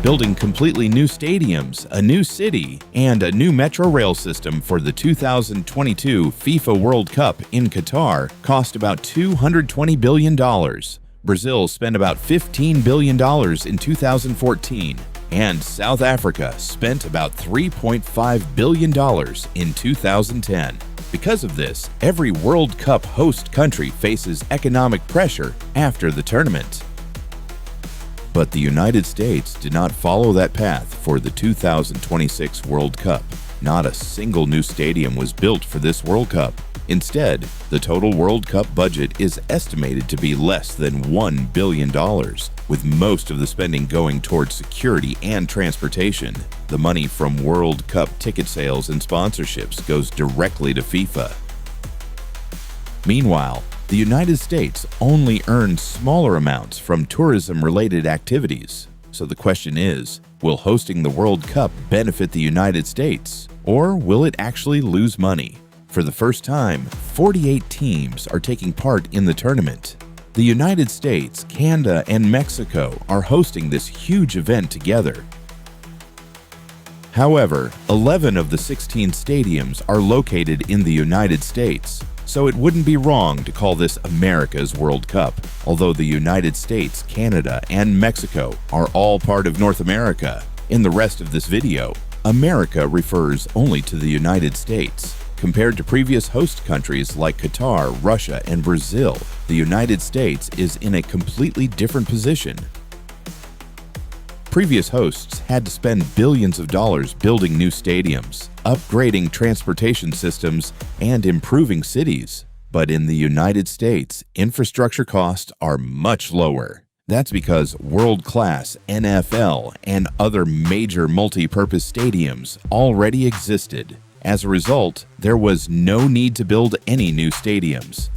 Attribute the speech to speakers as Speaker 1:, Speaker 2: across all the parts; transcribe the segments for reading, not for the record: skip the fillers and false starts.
Speaker 1: Building completely new stadiums, a new city, and a new metro rail system for the 2022 FIFA World Cup in Qatar cost about $220 billion. Brazil spent about $15 billion in 2014, and South Africa spent about $3.5 billion in 2010. Because of this, every World Cup host country faces economic pressure after the tournament. But the United States did not follow that path for the 2026 World Cup. Not a single new stadium was built for this World Cup. Instead, the total World Cup budget is estimated to be less than $1 billion, with most of the spending going towards security and transportation. The money from World Cup ticket sales and sponsorships goes directly to FIFA. Meanwhile, the United States only earns smaller amounts from tourism-related activities. So the question is, will hosting the World Cup benefit the United States, or will it actually lose money? For the first time, 48 teams are taking part in the tournament. The United States, Canada, and Mexico are hosting this huge event together. However, 11 of the 16 stadiums are located in the United States, so it wouldn't be wrong to call this America's World Cup, although the United States, Canada, and Mexico are all part of North America. In the rest of this video, America refers only to the United States. Compared to previous host countries like Qatar, Russia, and Brazil, the United States is in a completely different position. Previous hosts had to spend billions of dollars building new stadiums, upgrading transportation systems, and improving cities. But in the United States, infrastructure costs are much lower. That's because world-class NFL and other major multi-purpose stadiums already existed. As a result, there was no need to build any new stadiums.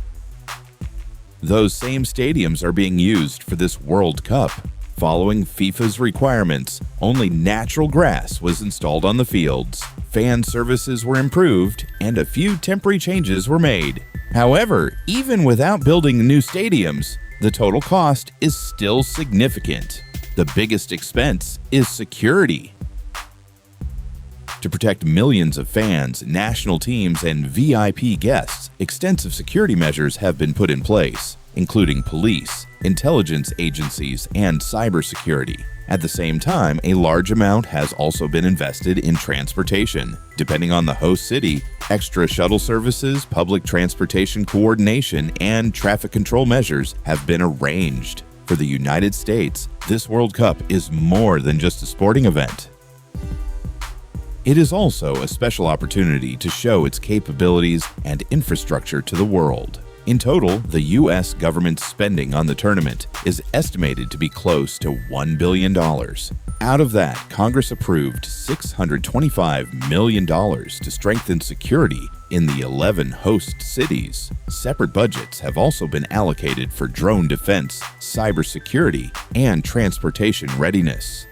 Speaker 1: Those same stadiums are being used for this World Cup. Following FIFA's requirements, only natural grass was installed on the fields, fan services were improved, and a few temporary changes were made. However, even without building new stadiums, the total cost is still significant. The biggest expense is security. To protect millions of fans, national teams, and VIP guests, extensive security measures have been put in place, including police, intelligence agencies, and cybersecurity. At the same time, a large amount has also been invested in transportation. Depending on the host city, extra shuttle services, public transportation coordination, and traffic control measures have been arranged. For the United States, this World Cup is more than just a sporting event. It is also a special opportunity to show its capabilities and infrastructure to the world. In total, the U.S. government's spending on the tournament is estimated to be close to $1 billion. Out of that, Congress approved $625 million to strengthen security in the 11 host cities. Separate budgets have also been allocated for drone defense, cybersecurity, and transportation readiness.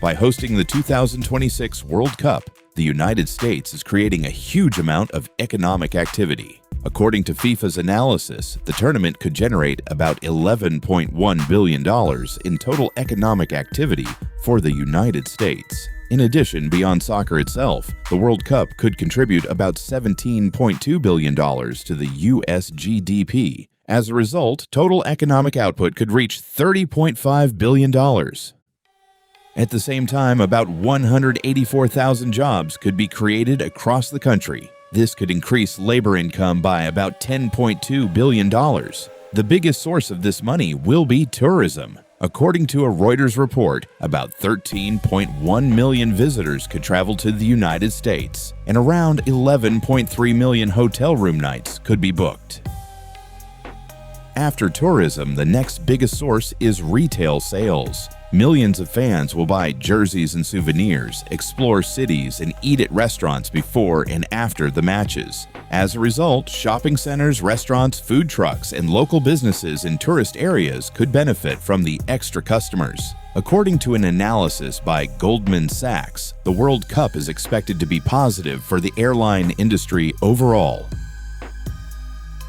Speaker 1: By hosting the 2026 World Cup, the United States is creating a huge amount of economic activity. According to FIFA's analysis, the tournament could generate about $11.1 billion in total economic activity for the United States. In addition, beyond soccer itself, the World Cup could contribute about $17.2 billion to the U.S. GDP. As a result, total economic output could reach $30.5 billion. At the same time, about 184,000 jobs could be created across the country. This could increase labor income by about $10.2 billion. The biggest source of this money will be tourism. According to a Reuters report, about 13.1 million visitors could travel to the United States, and around 11.3 million hotel room nights could be booked. After tourism, the next biggest source is retail sales. Millions of fans will buy jerseys and souvenirs, explore cities, and eat at restaurants before and after the matches. As a result, shopping centers, restaurants, food trucks, and local businesses in tourist areas could benefit from the extra customers. According to an analysis by Goldman Sachs, the World Cup is expected to be positive for the airline industry overall.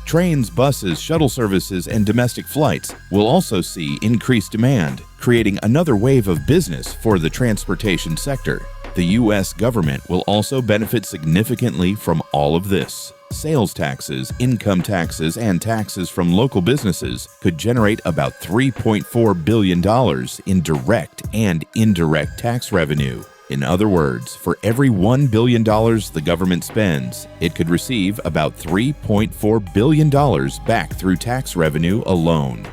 Speaker 1: Trains, buses, shuttle services, and domestic flights will also see increased demand, creating another wave of business for the transportation sector. The U.S. government will also benefit significantly from all of this. Sales taxes, income taxes, and taxes from local businesses could generate about $3.4 billion in direct and indirect tax revenue. In other words, for every $1 billion the government spends, it could receive about $3.4 billion back through tax revenue alone.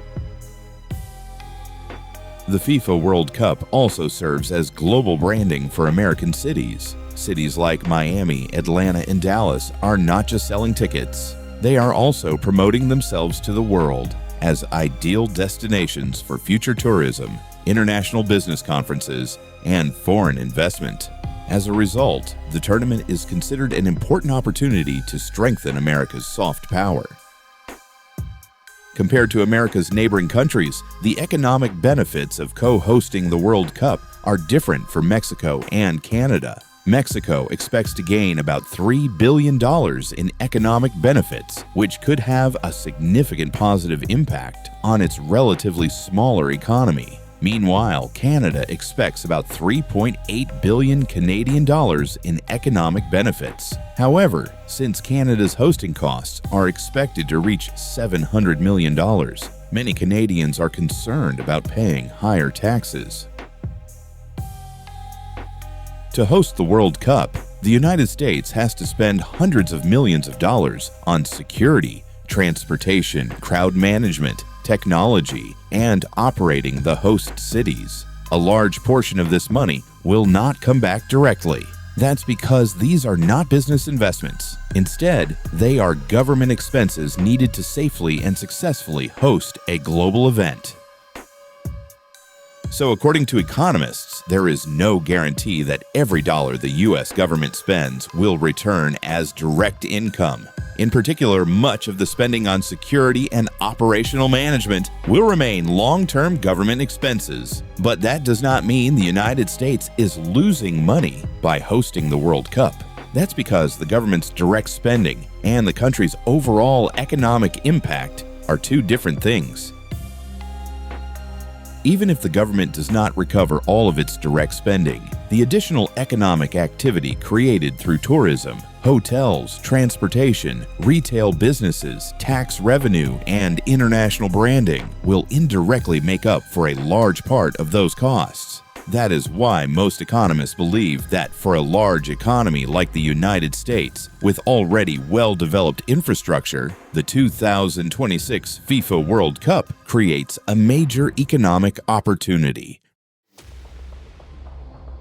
Speaker 1: The FIFA World Cup also serves as global branding for American cities. Cities like Miami, Atlanta, and Dallas are not just selling tickets. They are also promoting themselves to the world as ideal destinations for future tourism, international business conferences, and foreign investment. As a result, the tournament is considered an important opportunity to strengthen America's soft power. Compared to America's neighboring countries, the economic benefits of co-hosting the World Cup are different for Mexico and Canada. Mexico expects to gain about $3 billion in economic benefits, which could have a significant positive impact on its relatively smaller economy. Meanwhile, Canada expects about 3.8 billion Canadian dollars in economic benefits. However, since Canada's hosting costs are expected to reach $700 million, many Canadians are concerned about paying higher taxes. To host the World Cup, the United States has to spend hundreds of millions of dollars on security, transportation, crowd management, technology, and operating the host cities. A large portion of this money will not come back directly. That's because these are not business investments. Instead, they are government expenses needed to safely and successfully host a global event. So according to economists, there is no guarantee that every dollar the U.S. government spends will return as direct income. In particular, much of the spending on security and operational management will remain long-term government expenses. But that does not mean the United States is losing money by hosting the World Cup. That's because the government's direct spending and the country's overall economic impact are two different things. Even if the government does not recover all of its direct spending, the additional economic activity created through tourism, hotels, transportation, retail businesses, tax revenue, and international branding will indirectly make up for a large part of those costs. That is why most economists believe that for a large economy like the United States, with already well-developed infrastructure, the 2026 FIFA World Cup creates a major economic opportunity.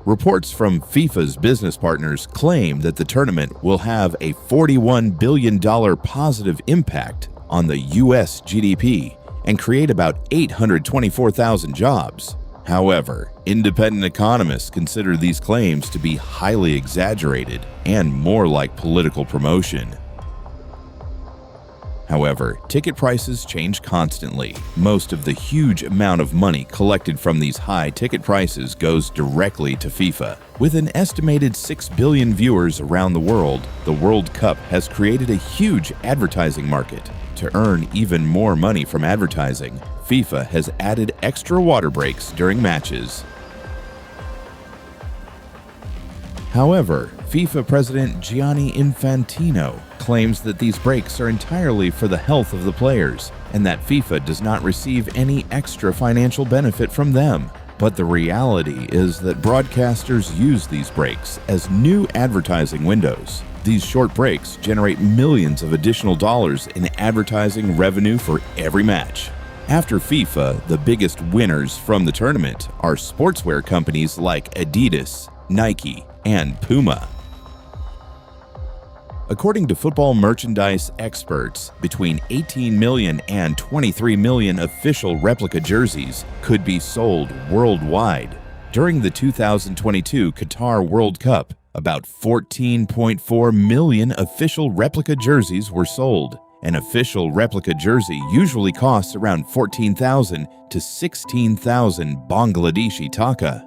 Speaker 1: Reports from FIFA's business partners claim that the tournament will have a $41 billion positive impact on the U.S. GDP and create about 824,000 jobs. However, independent economists consider these claims to be highly exaggerated and more like political promotion. However, ticket prices change constantly. Most of the huge amount of money collected from these high ticket prices goes directly to FIFA. With an estimated 6 billion viewers around the world Cup has created a huge advertising market. To earn even more money from advertising, FIFA has added extra water breaks during matches. However, FIFA President Gianni Infantino claims that these breaks are entirely for the health of the players and that FIFA does not receive any extra financial benefit from them. But the reality is that broadcasters use these breaks as new advertising windows. These short breaks generate millions of additional dollars in advertising revenue for every match. After FIFA, the biggest winners from the tournament are sportswear companies like Adidas, Nike, and Puma. According to football merchandise experts, between 18 million and 23 million official replica jerseys could be sold worldwide. During the 2022 Qatar World Cup, about 14.4 million official replica jerseys were sold. An official replica jersey usually costs around 14,000 to 16,000 Bangladeshi taka.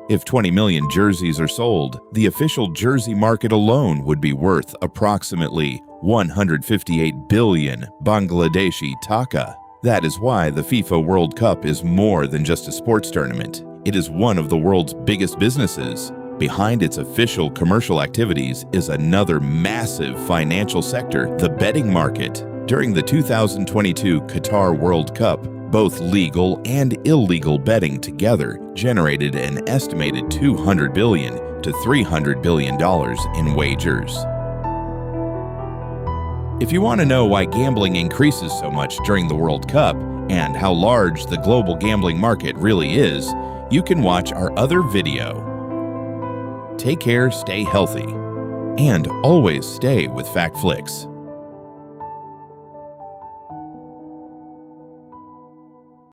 Speaker 1: If 20 million jerseys are sold, the official jersey market alone would be worth approximately 158 billion Bangladeshi taka. That is why the FIFA World Cup is more than just a sports tournament. It is one of the world's biggest businesses. Behind its official commercial activities is another massive financial sector, the betting market. During the 2022 Qatar World Cup, both legal and illegal betting together generated an estimated $200 billion to $300 billion in wagers. If you want to know why gambling increases so much during the World Cup and how large the global gambling market really is, you can watch our other video. Take care, stay healthy, and always stay with FactFlix.